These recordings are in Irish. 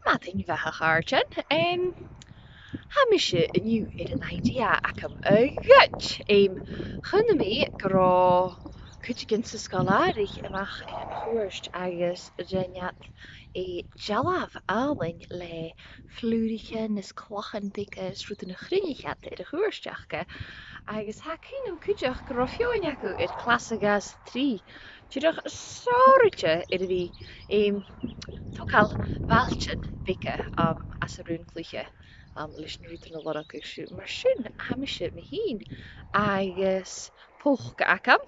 Nothing Vaharjan, and Hamish knew it an idea acum a gut Hunami gro Kutchigin Scolari amach Hurst agus Geniat a Jalav Alwyn le Flurichen is Clochen Pickers Ruten Grinnichat de Hurstjachke agus Hakinum Kutjach Grofionaku it Classigas 3. Tudach sorge iddi tokal valchen bike as a rún cliche leis na rútan a lorach siú mar sin hamiise me hín agus póchga acam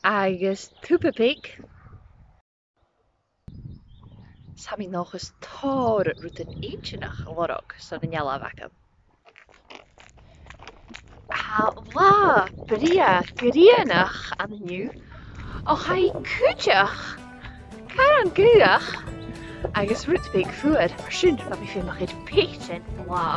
agus túpapig Sammy nógus tóir rútan éitinach lorach son na ngealah acam. Lá bria gríanach an nniu ó chaí cúteach Car an gúach agus rútbig fuad mar sin ba mi fé mar chud péitin lá.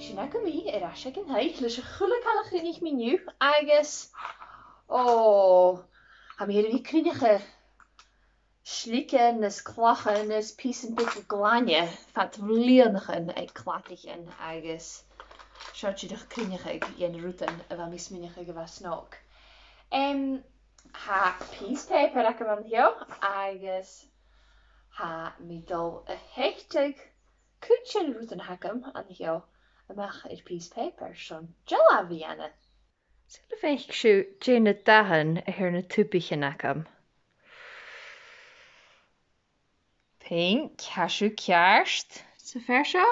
Sinna go mí ar as an haid leis a chula callach rinich miniu agus ha mé bhí crinnecha slikken is clachen is pís an bit gláine fat líanachan ag clátichen agus seirtúideach crinnecha dhéana rútan a bheit mis minicha go bheith snóg. Ha pís paper ac am heo agus ha mi dul a hechtag cútean rútan hagam an heo amach ar piece paper son jella bhíanana. Sula féich siú déana dahan a hir na túpichin acam. Pink, hasú cearst sa fear seo.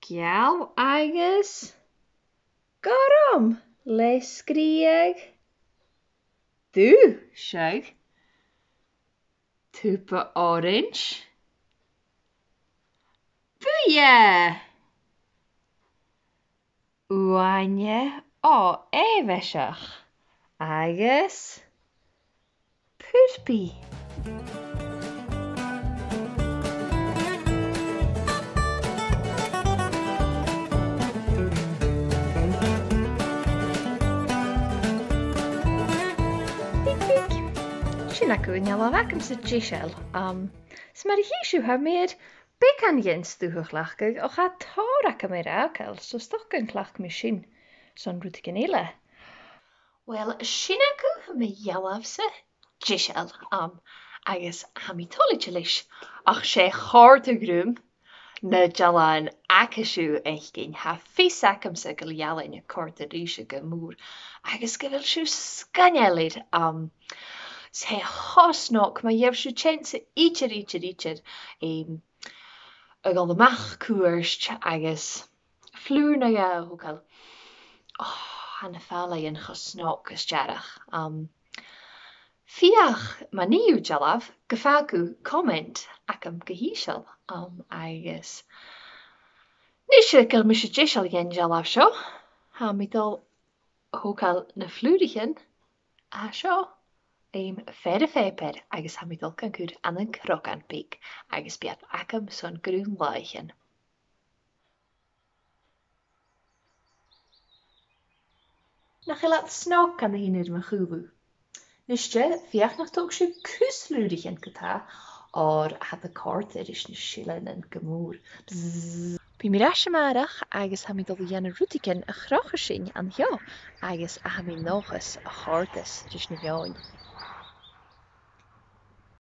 Geal agus garam le scríag. Dú seag. Túpa orange. Booyah! Uaine ó éheiseach agus púrpi. Sin acu in ngealah acam sa ddíseil. Sa mar híisiú ha méad Becan jens dúthach lachgag ó cha tóracha mé ácail so stochgan clach me sin son rúta gnéile. Well, sin acu me jaamh sa ddíseil agus ha mi tolite leis ach sé chóirta grúm na jalan acasú éichgin ha fís acam sa go lealainn a córta ríise go múr agus go bhfuil siú scanealaid sé hosnach ma dhéobh siú tseint sa ítear ag an amach cuairt agus flúr na hócail hanna fálaíon chosnach is dearach. Fiach ma níú jalav go fácu comment acam go híseal agus ní sé go mu sé ddíseal gén jalav seo ha mi dul hócail na flúrichin a seo fér a féper agus ha mi dul can cúr an crocan pig agus beat acam son grún láichen. Nach laat snok an híidir me chuú. Niste fiach nach tóg siú cúslúrichen gotá or hat a cóirta is na sílan an gomúr. Bí mi raisiamarach agus ha mi dul dhéana rútichen a chrocha sin an heo agus a ha mi nóchas a chóirtas ris na bheáin.